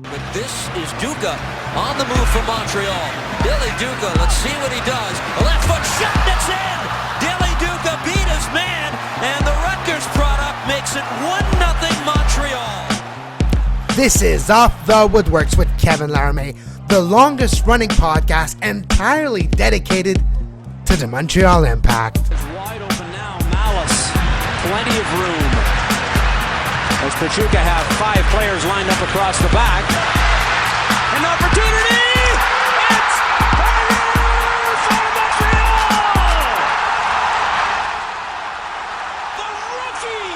But this is Duca on the move for Montreal. Dilly Duca, let's see what he does. A left foot shot, that's in! Dilly Duca beat his man, and the Rutgers product makes it 1-0 Montreal. This is Off the Woodworkx with Kevin Laramie, the longest running podcast entirely dedicated to the Montreal Impact. It's wide open now, Malice, plenty of room. As Pachuca have 5 players lined up across the back. An opportunity! It's Vanney for Montreal! The rookie!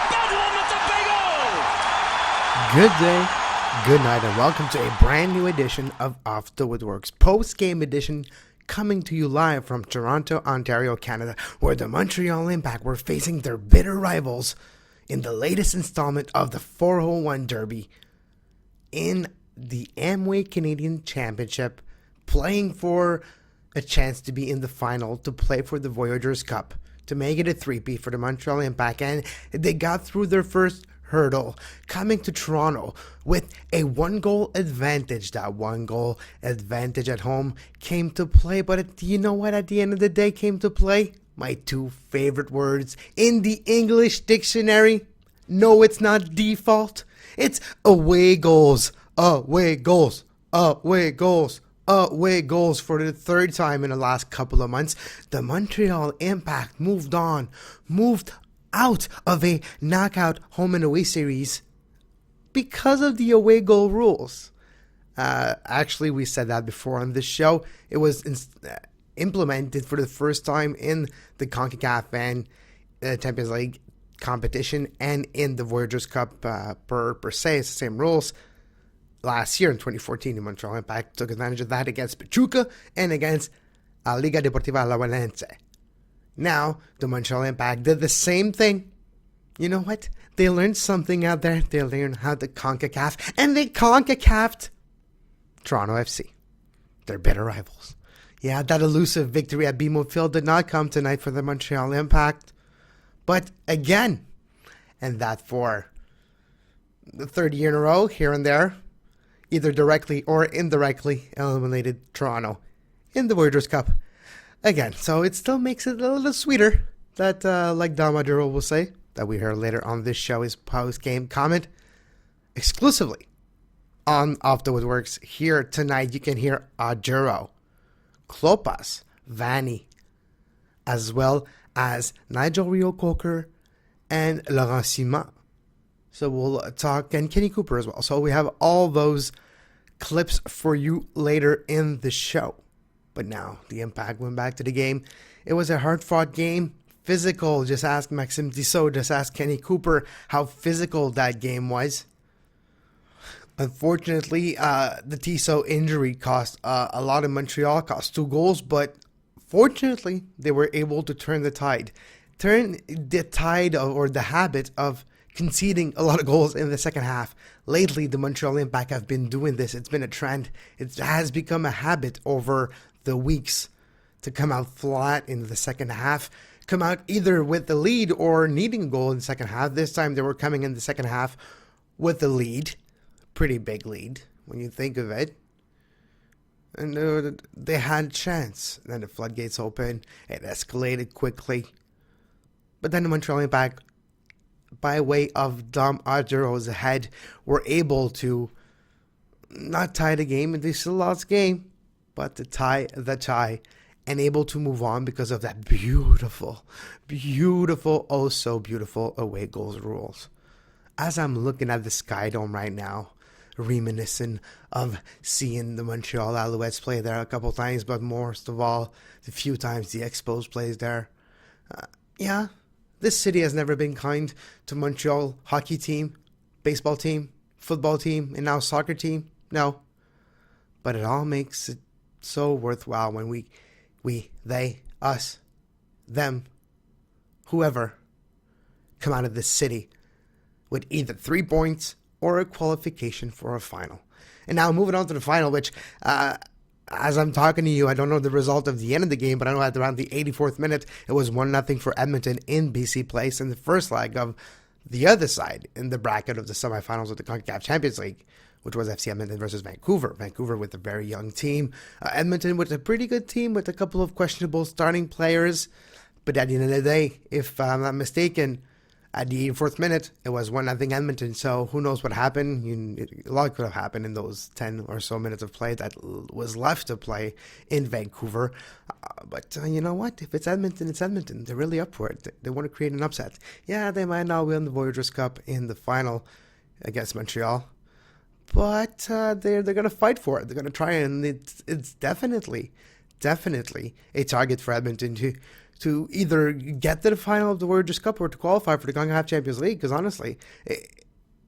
Bedlam at the Big O! Good day, good night, and welcome to a brand new edition of Off the Woodworkx, post-game edition, coming to you live from Toronto, Ontario, Canada, where the Montreal Impact were facing their bitter rivals in the latest installment of the 401 Derby in the Amway Canadian Championship, playing for a chance to be in the final, to play for the Voyageurs Cup, to make it a three-peat for the Montreal Impact, and they got through their first hurdle, coming to Toronto with a 1-goal advantage. That 1-goal advantage at home came to play, but you know what at the end of the day came to play? My 2 favorite words in the English dictionary. No, it's not default. It's away goals. Away goals. Away goals. Away goals for the 3rd time in the last couple of months. The Montreal Impact moved out of a knockout home and away series because of the away goal rules. Actually, we said that before on this show. It was implemented for the first time in the CONCACAF and Champions League competition and in the Voyageurs Cup per se. It's the same rules. Last year in 2014, the Montreal Impact took advantage of that against Pachuca and against Liga Deportiva Alajuelense. Now, the Montreal Impact did the same thing. You know what? They learned something out there. They learned how to CONCACAF, and they CONCACAF'd Toronto FC. They're bitter rivals. Yeah, that elusive victory at BMO Field did not come tonight for the Montreal Impact. But again, and that for the 3rd year in a row, here and there, either directly or indirectly eliminated Toronto in the Voyageurs Cup. Again, so it still makes it a little sweeter that, like Dominic Oduro will say, that we heard later on this show, his post-game comment, exclusively on Off the Woodworkx. Here tonight, you can hear Oduro, Klopas, Vanney, as well as Nigel Reo-Coker and Laurent Ciman. So we'll talk, and Kenny Cooper as well. So we have all those clips for you later in the show. But now, the Impact went back to the game. It was a hard-fought game, physical. Just ask Maxime Tissot, just ask Kenny Cooper how physical that game was. Unfortunately, the Tissot injury cost a lot of Montreal, cost 2 goals, but fortunately, they were able to turn the tide. Turn the tide or the habit of conceding a lot of goals in the second half. Lately, the Montreal Impact have been doing this. It's been a trend. It has become a habit over the weeks to come out flat in the second half, come out either with the lead or needing a goal in the second half. This time they were coming in the second half with the lead, pretty big lead when you think of it, and they had a chance. Then the floodgates opened, it escalated quickly, but then the Montreal Impact, by way of Dom Oduro's head, were able to not tie the game, and they still lost the game, but to tie the tie and able to move on because of that beautiful, oh so beautiful away goals rules. As I'm looking at the Sky Dome right now, reminiscent of seeing the Montreal Alouettes play there a couple times, but most of all, the few times the Expos plays there. This city has never been kind to Montreal hockey team, baseball team, football team, and now soccer team. No. But it all makes it so worthwhile when we, they, us, them, whoever, come out of this city with either 3 points or a qualification for a final. And now moving on to the final, which As I'm talking to you, I don't know the result of the end of the game, but I know at around the 84th minute, it was 1-0 for Edmonton in BC Place in the first leg of the other side in the bracket of the semifinals of the CONCACAF Champions League, which was FC Edmonton versus Vancouver. Vancouver with a very young team. Edmonton with a pretty good team with a couple of questionable starting players. But at the end of the day, if I'm not mistaken, at the 84th minute, it was 1-0 Edmonton. So who knows what happened? A lot could have happened in those 10 or so minutes of play that was left to play in Vancouver. But you know what? If it's Edmonton, it's Edmonton. They're really up for it. They want to create an upset. Yeah, they might not win the Voyageurs Cup in the final against Montreal. But they're going to fight for it. They're going to try, and it's definitely a target for Edmonton to either get to the final of the Voyageurs Cup or to qualify for the CONCACAF Champions League. Because honestly,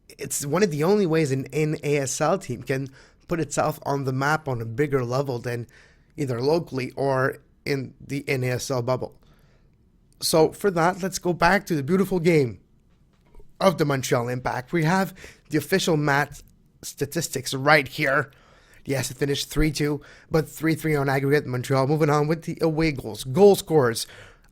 it's one of the only ways an ASL team can put itself on the map on a bigger level than either locally or in the NASL bubble. So for that, let's go back to the beautiful game of the Montreal Impact. We have the official match statistics right here. Yes, it finished 3-2, but 3-3 on aggregate. Montreal moving on with the away goals. Goal scorers.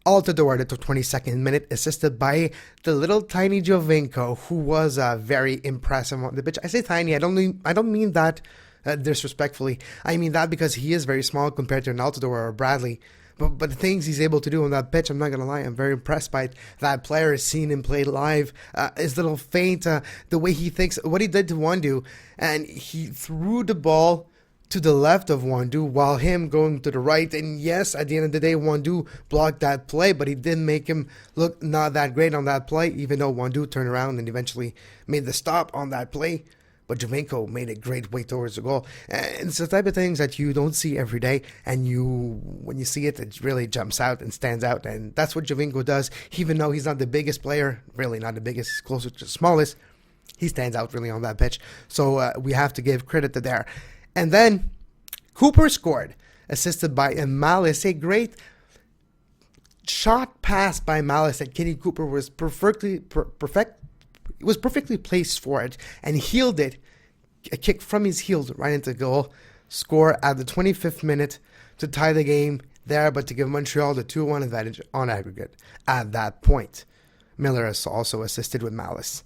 Altidore at the 22nd minute, assisted by the little tiny Giovinco, who was very impressive on the pitch. I say tiny, I don't mean that disrespectfully. I mean that because he is very small compared to an Altidore or a Bradley. But the things he's able to do on that pitch, I'm not going to lie, I'm very impressed by it. That player has seen him play live. His little feint, the way he thinks, what he did to Wandu, and he threw the ball to the left of Wandu while him going to the right. And yes, at the end of the day, Wandu blocked that play, but he didn't make him look not that great on that play, even though Wandu turned around and eventually made the stop on that play. But Giovinco made a great way towards the goal. And it's the type of things that you don't see every day. And when you see it, it really jumps out and stands out. And that's what Giovinco does. Even though he's not the biggest player, really not the biggest, he's closer to the smallest, he stands out really on that pitch. So we have to give credit to there. And then Cooper scored, assisted by Malice. A great shot pass by Malice that Kenny Cooper was perfectly placed for it and heeled it, a kick from his heels right into goal. Score at the 25th minute to tie the game there, but to give Montreal the 2-1 advantage on aggregate at that point. Miller has also assisted with Malice.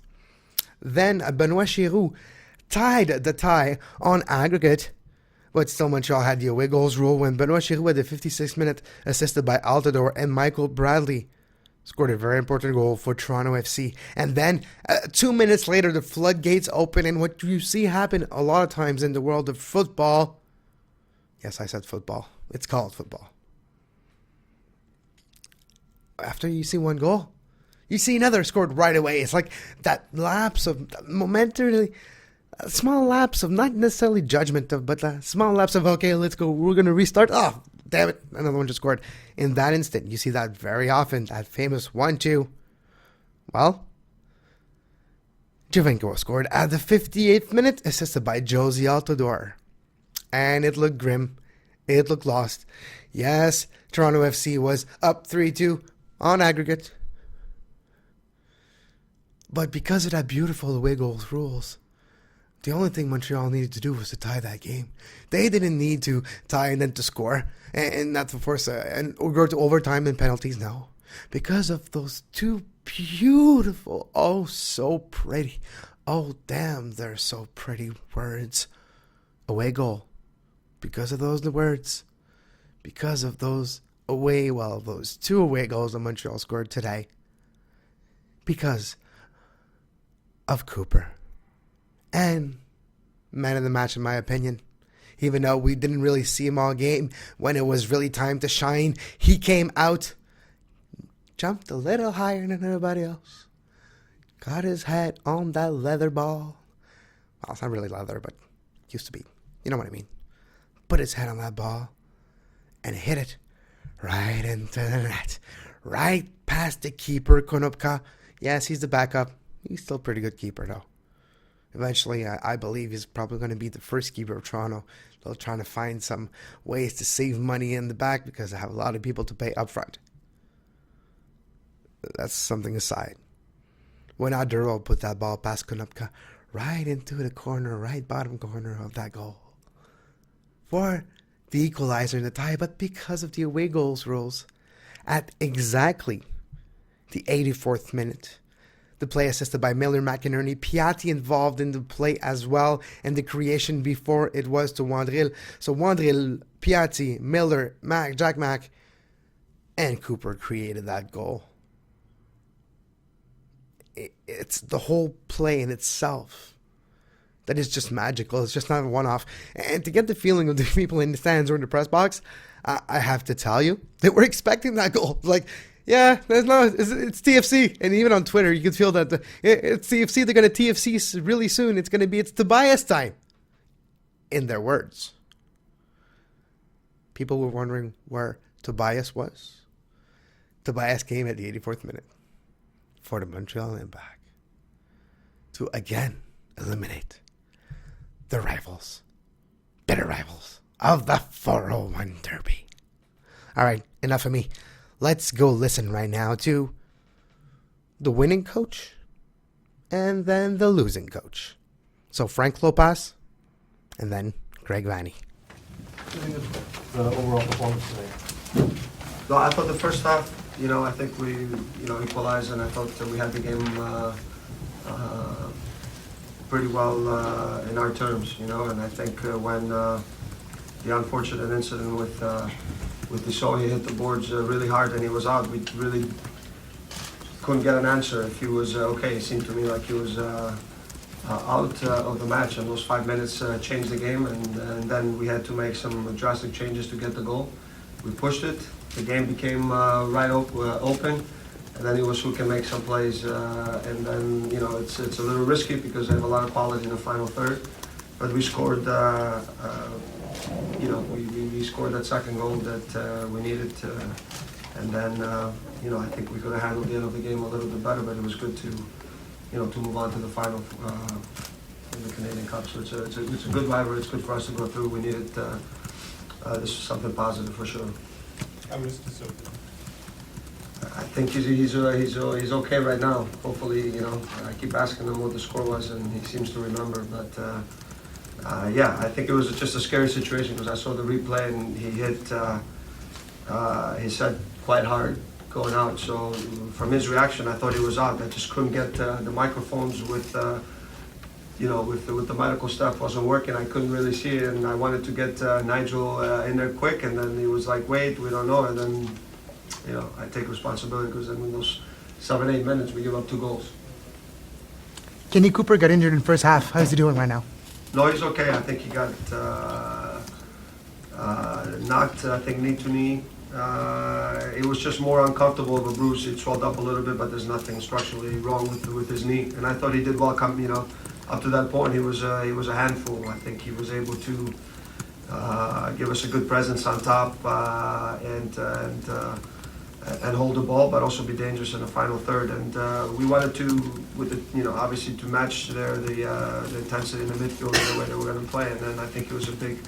Then Benoit Giroux tied the tie on aggregate, but still Montreal had the away goals rule when Benoit Giroux at the 56th minute, assisted by Altidore and Michael Bradley, scored a very important goal for Toronto FC. And then 2 minutes later, the floodgates open, and what you see happen a lot of times in the world of football, yes, I said football, it's called football. After you see one goal, you see another scored right away. It's like that lapse of momentarily, a small lapse of not necessarily judgment, but a small lapse of, okay, let's go, we're going to restart. Oh, damn it, another one just scored. In that instant, you see that very often, that famous 1-2. Well, Giovinco scored at the 58th minute, assisted by Josie Altidore. And it looked grim. It looked lost. Yes, Toronto FC was up 3-2 on aggregate. But because of that beautiful away goals rules, the only thing Montreal needed to do was to tie that game. They didn't need to tie and then to score and not to force and go to overtime and penalties. No, because of those two beautiful, oh so pretty, oh damn, they're so pretty words. Away goal. Because of those words, because of those those two away goals that Montreal scored today. Because of Cooper. And man of the match, in my opinion. Even though we didn't really see him all game, when it was really time to shine, he came out, jumped a little higher than everybody else, got his head on that leather ball. Well, it's not really leather, but it used to be. You know what I mean. Put his head on that ball and hit it right into the net. Right past the keeper, Konopka. Yes, he's the backup. He's still a pretty good keeper, though. Eventually, I believe he's probably going to be the first keeper of Toronto. They're trying to find some ways to save money in the back because they have a lot of people to pay up front. That's something aside. When Oduro put that ball past Konopka right into the corner, right bottom corner of that goal. For the equalizer in the tie, but because of the away goals rules, at exactly the 84th minute, the play assisted by Miller, McInerney, Piatti involved in the play as well, and the creation before it was to Wandril. So Wandril, Piatti, Miller, Jack Mack, and Cooper created that goal. It's the whole play in itself that is just magical. It's just not a one-off. And to get the feeling of the people in the stands or in the press box, I have to tell you, they were expecting that goal. Like, yeah, it's TFC. And even on Twitter, you could feel that it's TFC. They're going to TFC really soon. It's Tobias time. In their words. People were wondering where Tobias was. Tobias came at the 84th minute for the Montreal Impact to again eliminate the rivals, bitter rivals of the 401 Derby. All right, enough of me. Let's go listen right now to the winning coach and then the losing coach. So Frank Klopas and then Greg Vanney. The overall performance today. No, I thought the first half, I think we, equalized, and I thought that we had the game pretty well in our terms, and I think when the unfortunate incident with Desault, he hit the boards really hard and he was out. We really couldn't get an answer if he was okay. It seemed to me like he was out of the match, and those 5 minutes changed the game, and then we had to make some drastic changes to get the goal. We pushed it. The game became open, and then it was who can make some plays. And then, it's a little risky because they have a lot of quality in the final third. But we scored, we scored that second goal that we needed. And then, I think we could have handled the end of the game a little bit better, but it was good to move on to the final in the Canadian Cup. So it's a good rivalry. It's good for us to go through. We needed this is something positive for sure. How is Desault? I think he's okay right now. Hopefully, I keep asking him what the score was, and he seems to remember. But I think it was just a scary situation because I saw the replay and he hit his head quite hard going out. So from his reaction, I thought he was out. I just couldn't get the microphones with the medical stuff wasn't working. I couldn't really see it, and I wanted to get Nigel in there quick, and then he was like, wait, we don't know, and then, I take responsibility because in those 7-8 minutes, we give up 2 goals. Kenny Cooper got injured in the first half. How's he doing right now? No, he's okay. I think he got knocked, knee to knee. It was just more uncomfortable of a bruise. It swelled up a little bit, but there's nothing structurally wrong with his knee. And I thought he did well up to that point. He was a handful. I think he was able to give us a good presence on top and hold the ball, but also be dangerous in the final third. And we wanted to, obviously to match the intensity in the midfield and the way they were going to play. And then I think it was a big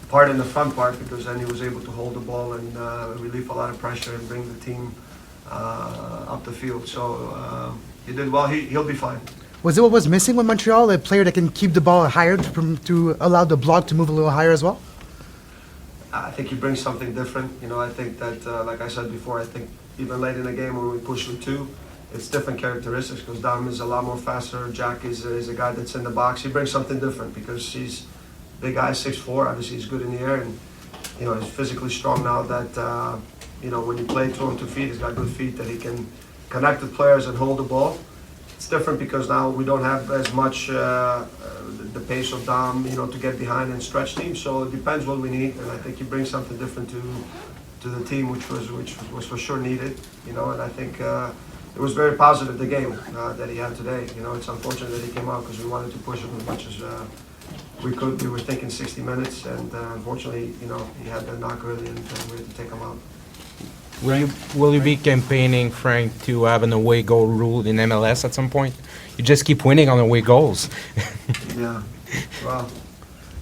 part in the front part because then he was able to hold the ball and relieve a lot of pressure and bring the team up the field. So he did well. He'll be fine. Was it what was missing with Montreal? A player that can keep the ball higher to allow the block to move a little higher as well? I think he brings something different. I think that, like I said before, I think even late in the game when we push with 2, it's different characteristics because Dom is a lot more faster. Jack is a guy that's in the box. He brings something different because he's a big guy, 6'4". Obviously, he's good in the air, and he's physically strong now. That when you play to him 2 feet, he's got good feet that he can connect with players and hold the ball. It's different because now we don't have as much the pace of Dom, to get behind and stretch teams. So it depends what we need, and I think he brings something different to the team, which was for sure needed. And I think it was very positive the game that he had today. It's unfortunate that he came out because we wanted to push him as much as we could. We were thinking 60 minutes, and unfortunately, he had that knock early, and we had to take him out. Will you be campaigning, Frank, to have an away goal rule in MLS at some point? You just keep winning on away goals. Yeah, well,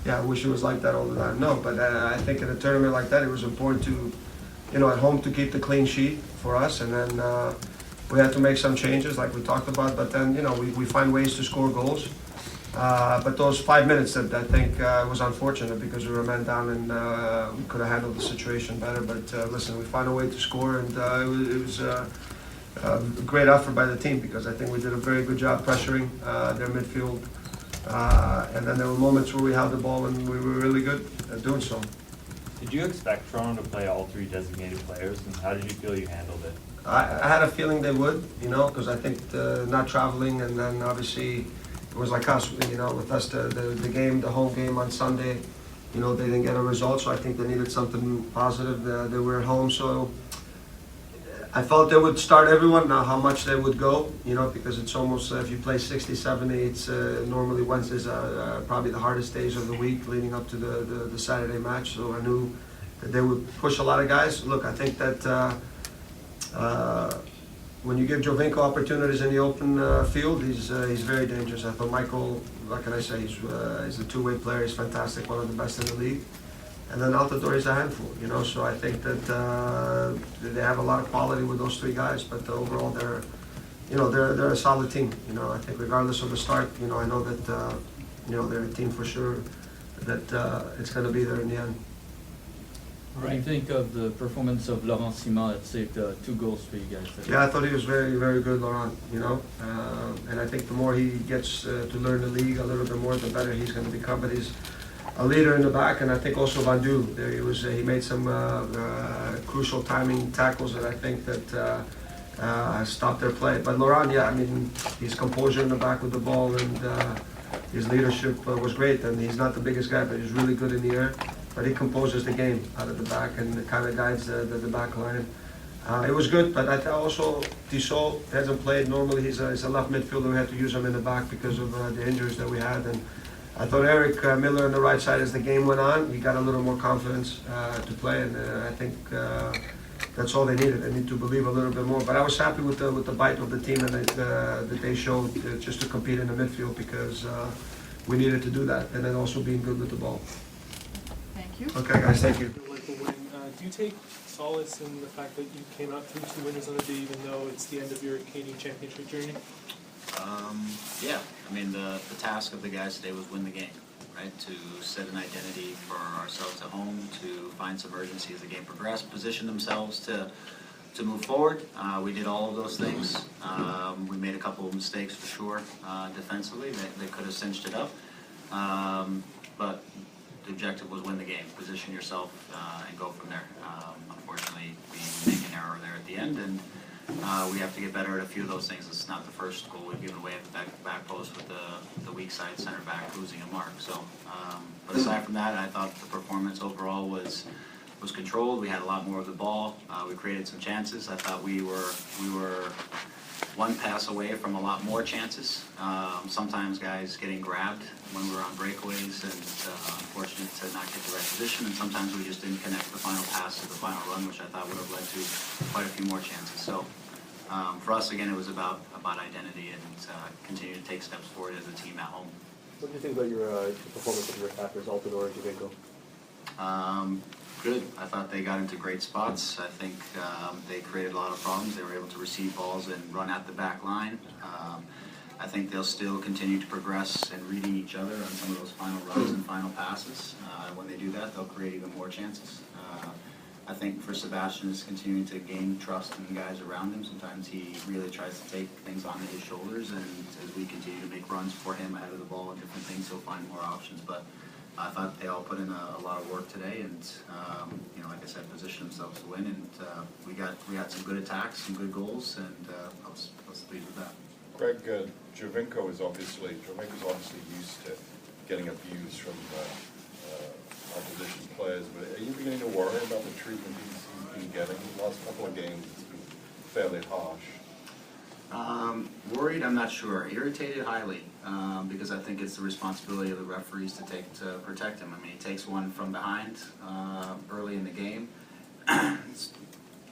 I wish it was like that all the time. No, but I think in a tournament like that, it was important to, at home to keep the clean sheet for us, and then we had to make some changes like we talked about, but then, we find ways to score goals. But those 5 minutes that I think was unfortunate because we were men down and we could have handled the situation better. But listen, we found a way to score, and it was a great effort by the team because I think we did a very good job pressuring their midfield. And then there were moments where we held the ball and we were really good at doing so. Did you expect Toronto to play all three designated players, and how did you feel you handled it? I had a feeling they would, because I think not traveling, and then obviously it was like us, with us, the game, the home game on Sunday, they didn't get a result, so I think they needed something positive. They were at home, so I felt they would start everyone. Now how much they would go, because it's almost, if you play 60, 70, it's normally Wednesdays are probably the hardest days of the week leading up to the Saturday match, so I knew that they would push a lot of guys. Look, I think that when you give Jovinko opportunities in the open field, he's very dangerous. I thought Michael, what can I say, he's a two-way player, he's fantastic, one of the best in the league. And then Altidore is a handful, so I think that they have a lot of quality with those three guys, but overall they're a solid team. I think regardless of the start, I know that they're a team for sure that it's going to be there in the end. What do you think of the performance of Laurent Ciman that saved 2 goals for you guys? Yeah, I thought he was very, very good, Laurent, and I think the more he gets to learn the league a little bit more, the better he's going to become. But he's a leader in the back, and I think also Vanney, there he made some crucial timing tackles that I think that stopped their play. But Laurent, yeah, his composure in the back with the ball and his leadership was great, and he's not the biggest guy, but he's really good in the air. But he composes the game out of the back and kind of guides the back line. It was good, but I thought also Tissot hasn't played. Normally he's a left midfielder. We had to use him in the back because of the injuries that we had. And I thought Eric Miller on the right side, as the game went on, he got a little more confidence to play, and I think that's all they needed. They need to believe a little bit more. But I was happy with the bite of the team and that they showed just to compete in the midfield because we needed to do that, and then also being good with the ball. Thank you. Okay, guys, thank you. Like a win. Do you take solace in the fact that you came out through 2 winners on the day, even though it's the end of your Canadian championship journey? Yeah, the task of the guys today was win the game, right? To set an identity for ourselves at home, to find some urgency as the game progressed, position themselves to move forward. We did all of those things. We made a couple of mistakes for sure defensively. They could have cinched it up. But the objective was win the game, position yourself, and go from there. Unfortunately, we make an error there at the end, and we have to get better at a few of those things. It's not the first goal we've given away at the back post with the weak side center back losing a mark. So, but aside from that, I thought the performance overall was controlled. We had a lot more of the ball. We created some chances. I thought we were one pass away from a lot more chances. Sometimes guys getting grabbed when we were on breakaways, and unfortunate to not get the right position, and sometimes we just didn't connect the final pass to the final run, which I thought would have led to quite a few more chances. So for us, again, it was about identity and continue to take steps forward as a team at home. What do you think about your performance of your attackers, Altidore and Jovinko? Good. I thought they got into great spots. I think they created a lot of problems. They were able to receive balls and run at the back line. I think they'll still continue to progress in reading each other on some of those final runs and final passes. When they do that, they'll create even more chances. I think for Sebastian, is continuing to gain trust in the guys around him. Sometimes he really tries to take things onto his shoulders, and as we continue to make runs for him ahead of the ball and different things, he'll find more options. But I thought they all put in a lot of work today, and like I said, positioned themselves to win. And we got some good attacks, some good goals, and I was pleased with that. Greg, Jovinko's obviously used to getting abuse from opposition players, but are you beginning to worry about the treatment he's been getting? The last couple of games, it's been fairly harsh. Worried, I'm not sure. Irritated, highly, because I think it's the responsibility of the referees to protect him. He takes one from behind early in the game.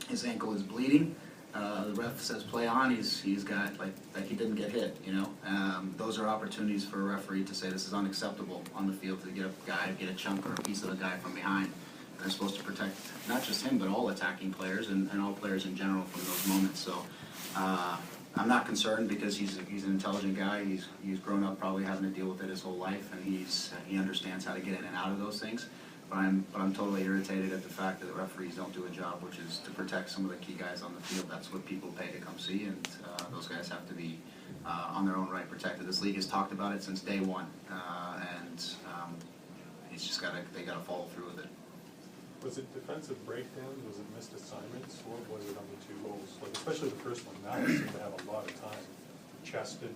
His ankle is bleeding. The ref says play on. He's got like he didn't get hit. Those are opportunities for a referee to say this is unacceptable on the field, to get a chunk or a piece of a guy from behind. They're supposed to protect not just him, but all attacking players and all players in general from those moments. So I'm not concerned because he's an intelligent guy. He's grown up probably having to deal with it his whole life, and he understands how to get in and out of those things. But I'm totally irritated at the fact that the referees don't do a job, which is to protect some of the key guys on the field. That's what people pay to come see, and those guys have to be on their own right protected. This league has talked about it since day one, and it's just they gotta follow through with it. Was it defensive breakdowns? Was it missed assignments? What was it on the 2 goals? Like, especially the first one. Now it seemed to have a lot of time. Chested,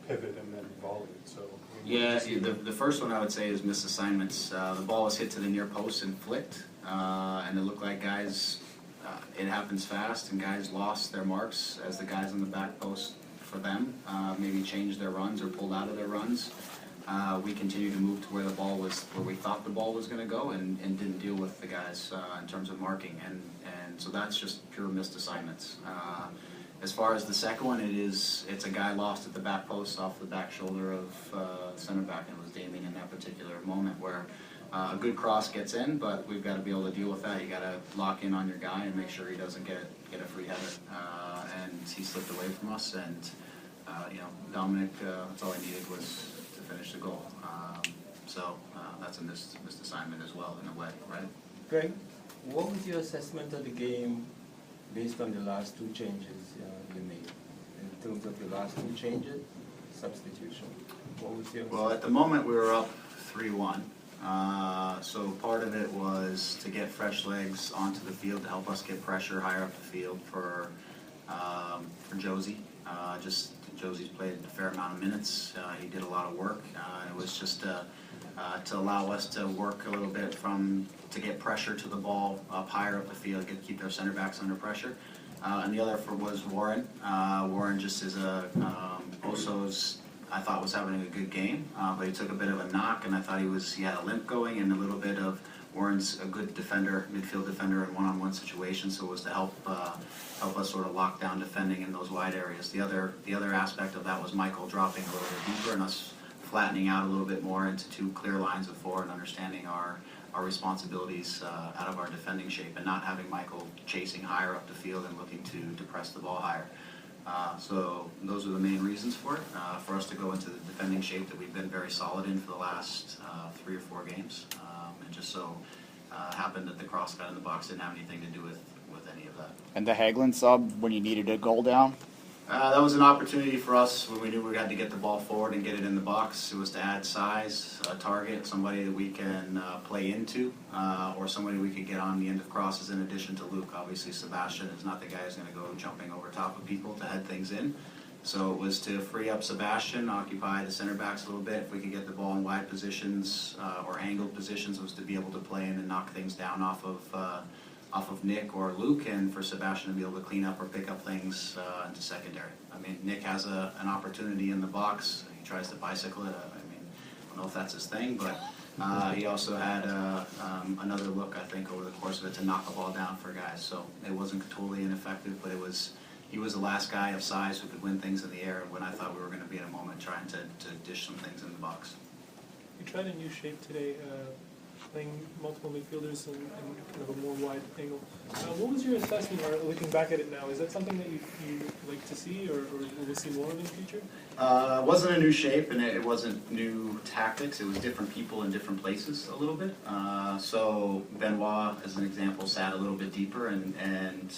pivot, and then volleyed. So yeah, the first one I would say is missed assignments. The ball was hit to the near post and flicked, and it looked like guys. It happens fast, and guys lost their marks as the guys on the back post for them maybe changed their runs or pulled out of their runs. We continued to move to where the ball was, where we thought the ball was going to go, and didn't deal with the guys in terms of marking, and so that's just pure missed assignments. As far as the second one, it's a guy lost at the back post off the back shoulder of center back, and it was Damien in that particular moment where a good cross gets in, but we've got to be able to deal with that. You got to lock in on your guy and make sure he doesn't get a free header, and he slipped away from us, and Dominic, that's all he needed was to finish the goal. So that's a missed assignment as well in a way, right? Greg, what was your assessment of the game based on the last 2 changes you made? In terms of the last 2 changes, substitution, what was your Well, at the moment we were up 3-1. So part of it was to get fresh legs onto the field to help us get pressure higher up the field for Josie. Josie's played a fair amount of minutes. He did a lot of work. It was just to allow us to work a little bit to get pressure to the ball up higher up the field, keep their center backs under pressure. And the other was Warren. Warren just is I thought was having a good game, but he took a bit of a knock, and I thought he had a limp going, and a little bit of Warren's a good defender, midfield defender in one-on-one situations, so it was to help us sort of lock down defending in those wide areas. The other aspect of that was Michael dropping a little bit deeper and us flattening out a little bit more into 2 clear lines of 4 and understanding our responsibilities out of our defending shape, and not having Michael chasing higher up the field and looking to press the ball higher. So those are the main reasons for it, for us to go into the defending shape that we've been very solid in for the last 3 or 4 games. And just so happened that the cross got in the box didn't have anything to do with any of that. And the Hagelin sub when you needed a goal down? That was an opportunity for us when we knew we had to get the ball forward and get it in the box. It was to add size, a target, somebody that we can play into, or somebody we could get on the end of crosses in addition to Luke. Obviously, Sebastian is not the guy who's going to go jumping over top of people to head things in. So it was to free up Sebastian, occupy the center backs a little bit. If we could get the ball in wide positions or angled positions, it was to be able to play in and knock things down off of Nick or Luke, and for Sebastian to be able to clean up or pick up things into secondary. I mean, Nick has an opportunity in the box. He tries to bicycle it. I don't know if that's his thing, but he also had another look, I think, over the course of it to knock the ball down for guys. So it wasn't totally ineffective, but he was the last guy of size who could win things in the air when I thought we were going to be in a moment trying to dish some things in the box. You tried a new shape today, playing multiple midfielders and kind of a more wide angle. What was your assessment, or looking back at it now, is that something that you like to see, or will we see more of in the future? It wasn't a new shape, and it wasn't new tactics. It was different people in different places a little bit. So Benoit, as an example, sat a little bit deeper, and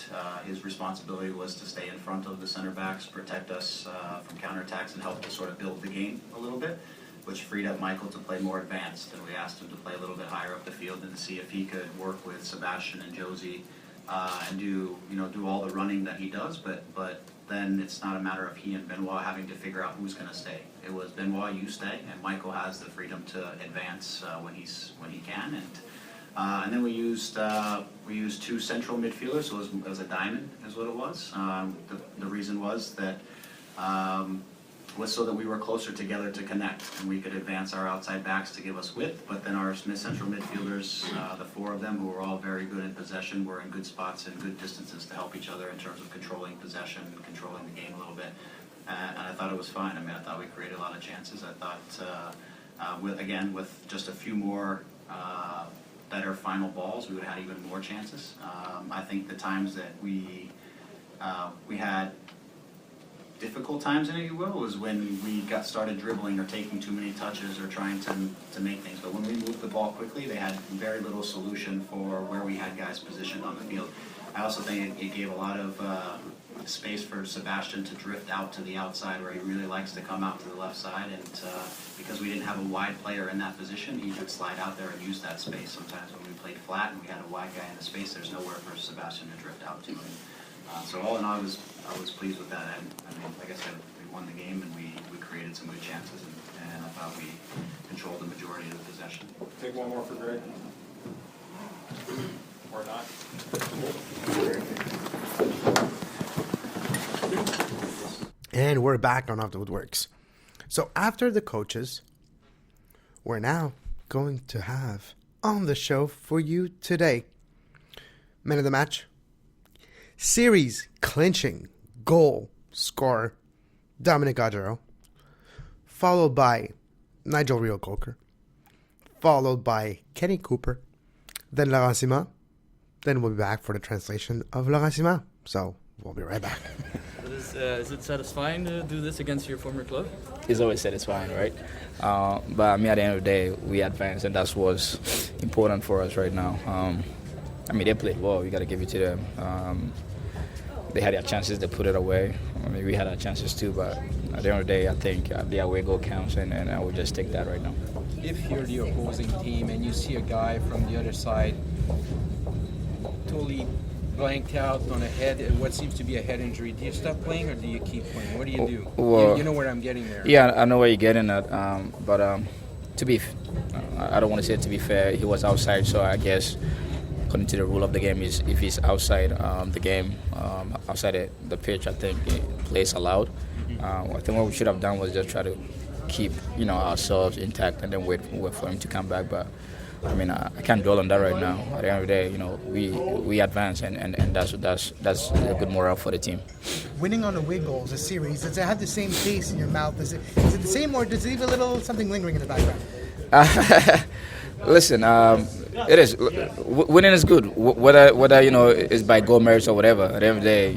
his responsibility was to stay in front of the center backs, protect us from counterattacks, and help to sort of build the game a little bit, which freed up Michael to play more advanced, and we asked him to play a little bit higher up the field and to see if he could work with Sebastian and Josie and do all the running that he does. But then it's not a matter of he and Benoit having to figure out who's going to stay. It was Benoit, you stay, and Michael has the freedom to advance when he can. And then we used 2 central midfielders, so it was a diamond, is what it was. The reason was that. Was so that we were closer together to connect, and we could advance our outside backs to give us width, but then our central midfielders, the 4 of them, who were all very good in possession, were in good spots and good distances to help each other in terms of controlling possession and controlling the game a little bit. And I thought it was fine. I mean, I thought we created a lot of chances. I thought, with just a few more better final balls, we would have had even more chances. I think the times that we had difficult times in it, you will, was when we got started dribbling or taking too many touches or trying to make things. But when we moved the ball quickly, they had very little solution for where we had guys positioned on the field. I also think it gave a lot of space for Sebastian to drift out to the outside, where he really likes to come out to the left side, and because we didn't have a wide player in that position, he would slide out there and use that space. Sometimes when we played flat and we had a wide guy in the space, there's nowhere for Sebastian to drift out to. And, so all in all, I was pleased with that. I mean, like I said, we won the game and we created some good chances, and I thought we controlled the majority of the possession. Take one more for Greg. Or not. And we're back on Off the Woodworkx. So after the coaches, we're now going to have on the show for you today, man of the match, series clinching goal scorer Dominic Oduro, followed by Nigel Reo-Coker, followed by Kenny Cooper, then Laurent Ciman. Then we'll be back for the translation of Laurent Ciman. So we'll be right back. Is it satisfying to do this against your former club? It's always satisfying, right? But I mean, at the end of the day, we advanced, and that's what's important for us right now. I mean, they played well. We got to give it to them. They had their chances to put it away. I mean, we had our chances too, but at the end of the day, I think the away goal counts, and I would just take that right now. If you're the opposing team and you see a guy from the other side totally blanked out on a head, what seems to be a head injury, do you stop playing or do you keep playing? What do you do? Well, you know where I'm getting there. Yeah, I know where you're getting at, but I don't want to say to be fair, he was outside, so I guess according to the rule of the game, is if he's outside the game, outside the pitch, I think plays allowed. I think what we should have done was just try to keep ourselves intact and then wait for him to come back. But I mean, I can't dwell on that right now. At the end of the day, we advance, and that's a good morale for the team. Winning on away goals, a series, does it have the same taste in your mouth? Is it the same, or does it leave a little something lingering in the background? Listen, it is. Winning is good. Whether it's by goal merits or whatever. At the end of the day,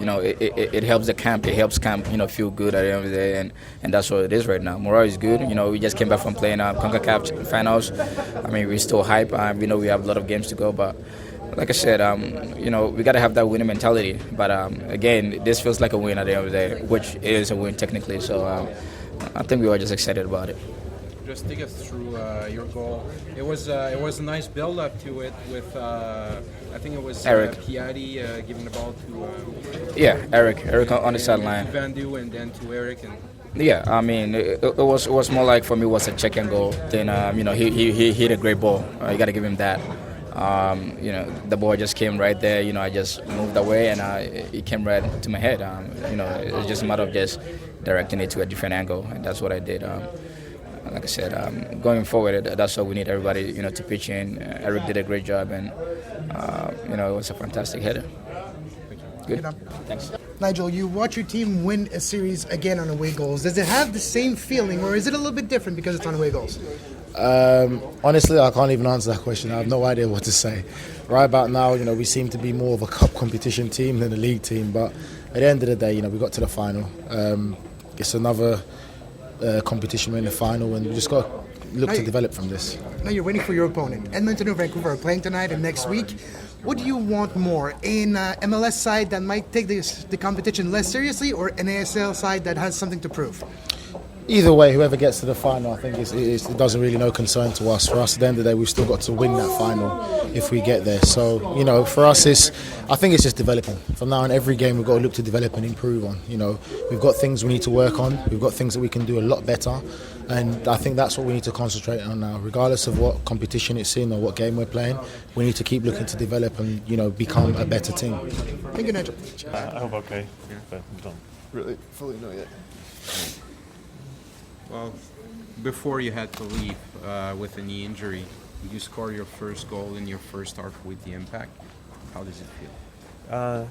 it helps the camp. It helps camp, feel good at the end of the day, and that's what it is right now. Morale is good. We just came back from playing CONCACAF finals. I mean, we're still hype. We know we have a lot of games to go, but like I said, we got to have that winning mentality. But again, this feels like a win at the end of the day, which is a win technically. So I think we were just excited about it. Just take us through your goal. It was a nice build-up to it with, I think it was Eric Piatti giving the ball to... Eric on the sideline. Vanney and then to Eric. And yeah, I mean, it was more like, for me, it was a check and goal. Then, he hit a great ball. You got to give him that. The ball just came right there. I just moved away and it came right to my head. It's just a matter of just directing it to a different angle, and that's what I did. Like I said, going forward, that's what we need everybody, to pitch in. Eric did a great job, and it was a fantastic header. Good. Thanks. Nigel, you watch your team win a series again on away goals. Does it have the same feeling, or is it a little bit different because it's on away goals? Honestly, I can't even answer that question. I have no idea what to say. Right about now, we seem to be more of a cup competition team than a league team, but at the end of the day, we got to the final. It's another competition in the final, and we just got to look to develop from this. Now you're waiting for your opponent. Edmonton or Vancouver are playing tonight and next week. What do you want more? In MLS side that might take the competition less seriously, or an ASL side that has something to prove? Either way, whoever gets to the final, I think it doesn't really no concern to us. For us, at the end of the day, we've still got to win that final if we get there. So, for us, I think it's just developing. From now on, every game we've got to look to develop and improve on. We've got things we need to work on. We've got things that we can do a lot better. And I think that's what we need to concentrate on now. Regardless of what competition it's in or what game we're playing, we need to keep looking to develop and, become a better team. Thank you, Nigel. I hope okay, but we don't really fully know yet. Well, before you had to leave with a knee injury, you scored your first goal in your first start with the Impact. How does it feel?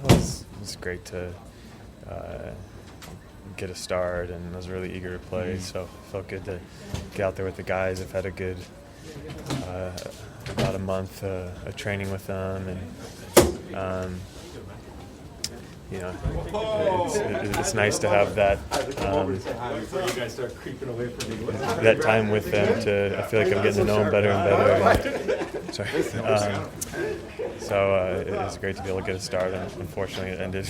It was great to get a start, and I was really eager to play, so it felt good to get out there with the guys. I've had a good about a month of training with them, and it's nice to have that that time with them. I feel like I'm getting to know them better and better. So it's great to be able to get a start. And unfortunately, it ended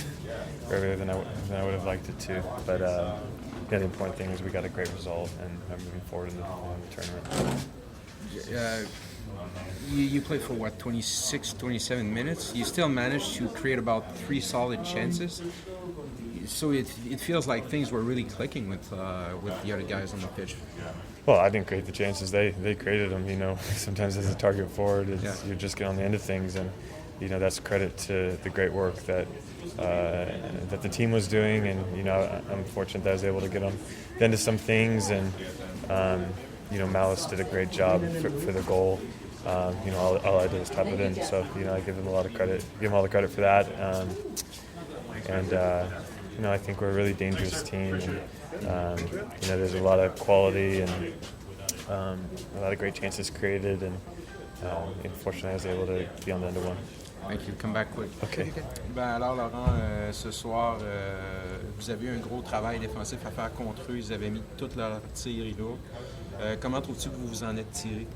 earlier than I would have liked it to. But the important thing is we got a great result, and I'm moving forward in the tournament. You played for 26, 27 minutes. You still managed to create about 3 solid chances. So it feels like things were really clicking with the other guys on the pitch. Well, I didn't create the chances. They created them. Sometimes as a target forward, you're just getting on the end of things, and that's credit to the great work that the team was doing. And I'm fortunate that I was able to get on the end of some things. And Malice did a great job for the goal. All I did was tap it in. So I give him a lot of credit. Give him all the credit for that. I think we're a really dangerous team. And, there's a lot of quality and a lot of great chances created. And fortunately, I was able to be on the end of one. Thank you. Come back quick. Okay. Alors, Laurent, ce soir, vous avez eu un gros travail défensif à faire contre eux. Ils avaient mis toute leur tir lourd. Comment trouves-tu que vous vous en êtes tiré?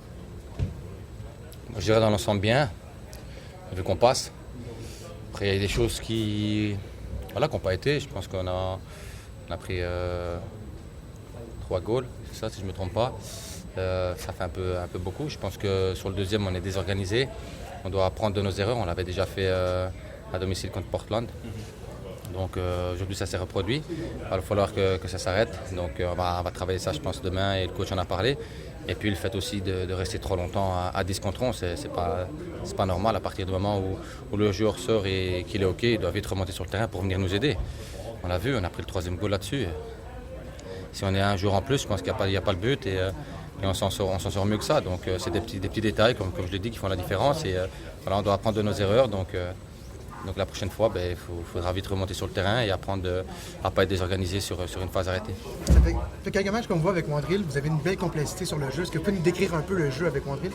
Je dirais dans l'ensemble bien, vu qu'on passe. Après, il y a des choses qui n'ont pas été. Je pense qu'on a pris 3 goals, c'est ça si je ne me trompe pas. Ça fait un peu beaucoup. Je pense que sur le deuxième, on est désorganisé. On doit apprendre de nos erreurs. On l'avait déjà fait à domicile contre Portland. Donc aujourd'hui, ça s'est reproduit. Il va falloir que ça s'arrête. Donc on va travailler ça, je pense, demain. Et le coach en a parlé. Et puis le fait aussi de rester trop longtemps à 10 contre 11, c'est pas normal. À partir du moment où le joueur sort et qu'il est OK, il doit vite remonter sur le terrain pour venir nous aider. On l'a vu, on a pris le 3e goal là-dessus. Si on est un jour en plus, je pense qu'il n'y a pas le but et on s'en sort mieux que ça. Donc c'est des petits détails, comme je l'ai dit, qui font la différence. Et on doit apprendre de nos erreurs. Donc la prochaine fois, il faudra vite remonter sur le terrain et apprendre à ne pas être désorganisé sur une phase arrêtée. Ça fait quelques matchs qu'on voit avec Wandril. Vous avez une belle complexité sur le jeu. Est-ce que vous pouvez nous décrire un peu le jeu avec Wandril?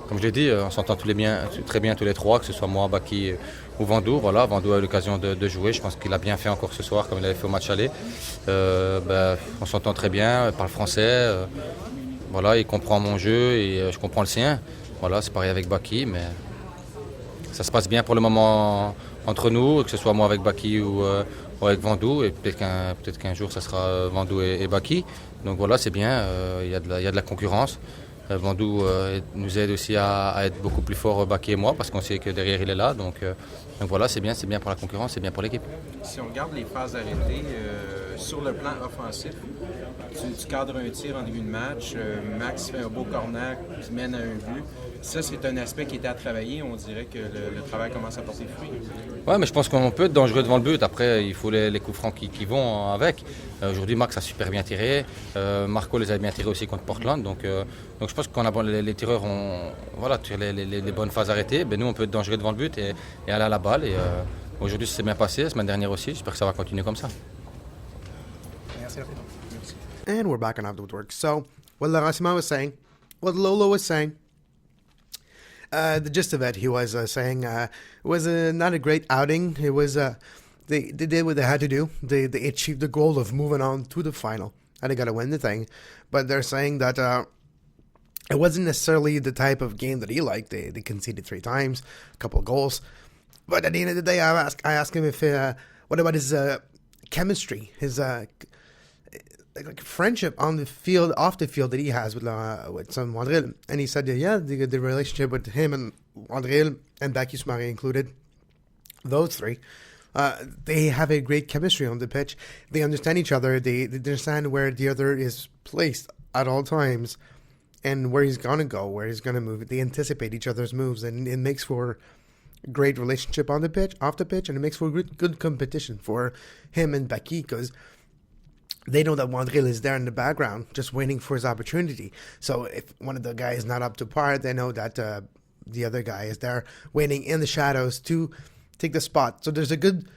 Comme je l'ai dit, on s'entend très bien tous les trois, que ce soit moi, Baki ou Vandou. Voilà, Vandou a eu l'occasion de jouer. Je pense qu'il a bien fait encore ce soir, comme il avait fait au match aller. On s'entend très bien, il parle français. Voilà, il comprend mon jeu et je comprends le sien. Voilà, c'est pareil avec Baki, mais ça se passe bien pour le moment entre nous, que ce soit moi avec Baki ou avec Vandou. Et peut-être qu'un jour, ça sera Vandou et Baki. Donc voilà, c'est bien, il y a de la concurrence. Vandou nous aide aussi à être beaucoup plus fort, Baki et moi, parce qu'on sait que derrière il est là. Donc voilà, c'est bien pour la concurrence, c'est bien pour l'équipe. Si on regarde les phases arrêtées, sur le plan offensif, tu cadres un tir en début de match, Max fait un beau corner qui mène à un but. Ça, c'est un aspect qui était à travailler. On dirait que le travail commence à porter fruit. Oui, mais je pense qu'on peut être dangereux devant le but. Après, il faut les coups francs qui vont avec. Aujourd'hui, Max a super bien tiré. Marco les a bien tirés aussi contre Portland. Donc je pense que les tireurs ont tiré les bonnes phases arrêtées. Nous, on peut être dangereux devant le but et aller à la balle. Et aujourd'hui, ça s'est bien passé. La semaine dernière aussi. J'espère que ça va continuer comme ça. Merci. And we're back on Off the Woodworkx. So, what Laurent Ciman was saying, what Lolo was saying, the gist of it, he was saying it was not a great outing. It was they did what they had to do. They achieved the goal of moving on to the final, and they got to win the thing. But they're saying that it wasn't necessarily the type of game that he liked. They conceded 3 times, a couple of goals. But at the end of the day, I asked him if what about his chemistry, his like friendship on the field, off the field that he has with some Wandril. And he said, the relationship with him and Wandril and Baki Soumaré included, those 3, they have a great chemistry on the pitch. They understand each other. They understand where the other is placed at all times and where he's going to go, where he's going to move. They anticipate each other's moves, and it makes for a great relationship on the pitch, off the pitch, and it makes for good competition for him and Baki, because they know that Wandril is there in the background, just waiting for his opportunity. So if one of the guys is not up to par, they know that the other guy is there waiting in the shadows to take the spot. So there's a good,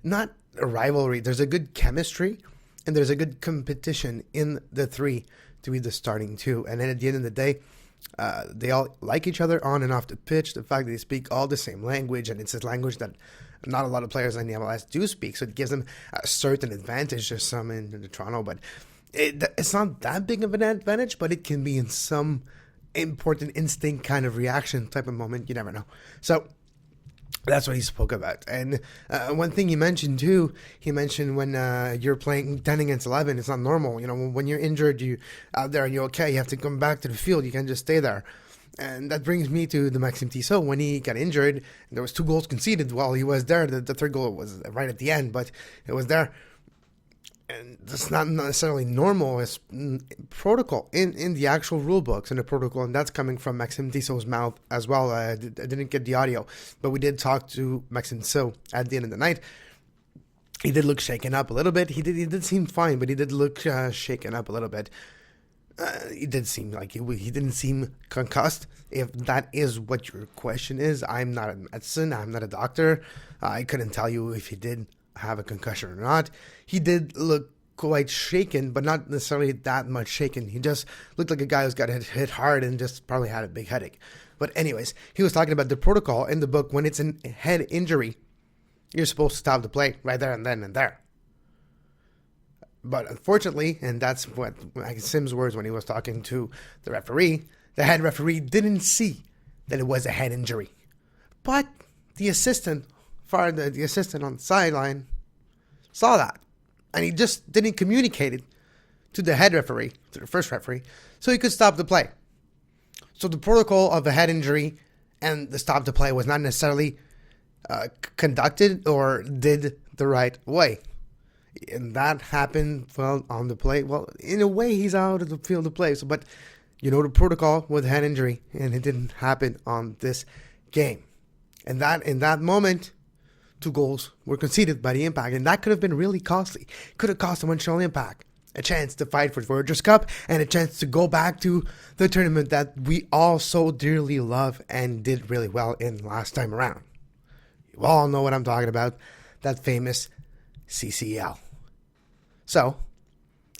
not a rivalry, there's a good chemistry, and there's a good competition in the 3 to be the starting 2. And then at the end of the day, they all like each other on and off the pitch. The fact that they speak all the same language, and it's a language that Not a lot of players in the MLS do speak, so it gives them a certain advantage. There's some in Toronto, but it's not that big of an advantage, but it can be in some important instinct kind of reaction type of moment. You never know. So that's what he spoke about. And one thing he mentioned too, he mentioned when you're playing 10 against 11, it's not normal. You know, when you're injured, you out there and you're okay, you have to come back to the field. You can't just stay there. And that brings me to the Maxime Tissot. When he got injured, there was 2 goals conceded while he was there. The third goal was right at the end, but it was there. And that's not necessarily normal. It's protocol in the actual rule books and the protocol, and that's coming from Maxime Tissot's mouth as well. I didn't get the audio, but we did talk to Maxime Tissot at the end of the night. He did look shaken up a little bit. He did seem fine, but he did look shaken up a little bit. He did seem like he didn't seem concussed. If that is what your question is, I'm not a medicine. I'm not a doctor. I couldn't tell you if he did have a concussion or not. He did look quite shaken, but not necessarily that much shaken. He just looked like a guy who's got hit hard and just probably had a big headache. But anyways, he was talking about the protocol in the book. When it's a head injury, you're supposed to stop the play right there and then and there. But unfortunately, and that's what Sim's words when he was talking to the referee, the head referee didn't see that it was a head injury. But the assistant on the sideline saw that. And he just didn't communicate it to the head referee, to the first referee, so he could stop the play. So the protocol of the head injury and the stop the play was not necessarily conducted or did the right way. And that happened, well, on the play. Well, in a way, he's out of the field of play. So, but you know the protocol with head injury, and it didn't happen on this game. And that in that moment, 2 goals were conceded by the Impact, and that could have been really costly. Could have cost the Montreal Impact a chance to fight for the Voyageurs Cup and a chance to go back to the tournament that we all so dearly love and did really well in last time around. You all know what I'm talking about, that famous CCL. So,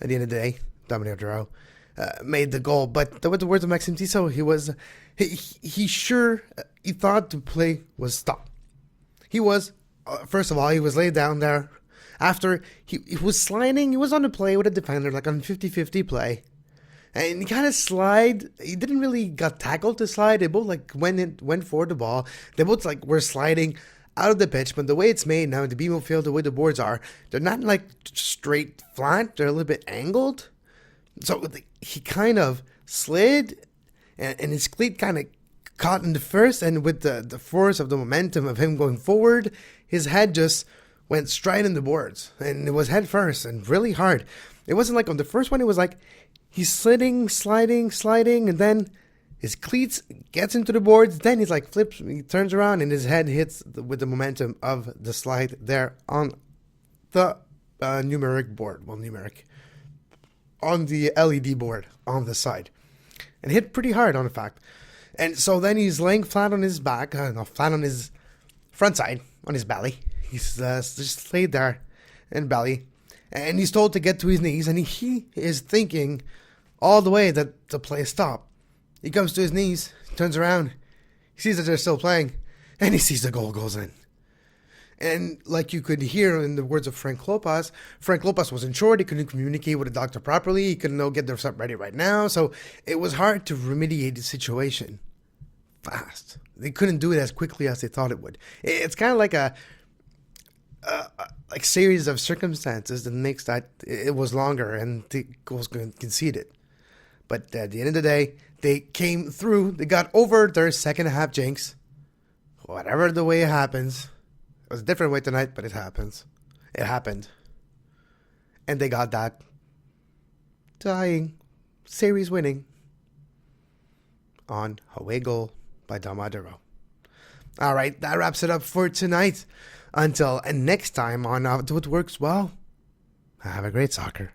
at the end of the day, Dominic Oduro made the goal, but with the words of Maxime Tissot, he thought the play was stopped. He was, first of all, he was laid down there. After he was sliding, he was on the play with a defender, like on 50-50 play. And he kind of slide. He didn't really got tackled to slide. They both like went for the ball. They both like were sliding out of the pitch, but the way it's made now, the BMO field, the way the boards are, they're not like straight flat. They're a little bit angled. So he kind of slid, and his cleat kind of caught in the first, and with the force of the momentum of him going forward, his head just went straight in the boards, and it was head first and really hard. It wasn't like on the first one, it was like he's sliding, and then his cleats gets into the boards, then he's like flips, he turns around, and his head hits with the momentum of the slide there on the numeric board. Well, numeric. On the LED board on the side. And hit pretty hard, on the fact. And so then he's laying flat on his back, flat on his front side, on his belly. He's just laid there in belly. And he's told to get to his knees, and he is thinking all the way that the play stopped. He comes to his knees, turns around, he sees that they're still playing, and he sees the goal goes in. And like you could hear in the words of Frank Klopas wasn't sure. He couldn't communicate with the doctor properly. He couldn't get their stuff ready right now. So it was hard to remediate the situation fast. They couldn't do it as quickly as they thought it would. It's kind of like a series of circumstances that makes that it was longer and the goals conceded. But at the end of the day, they came through. They got over their second half jinx. Whatever the way it happens. It was a different way tonight, but it happens. It happened. And they got that tying, series winning on away goal by Dominic Oduro. All right, that wraps it up for tonight. Until next time on Off the Woodworkx, well, have a great soccer.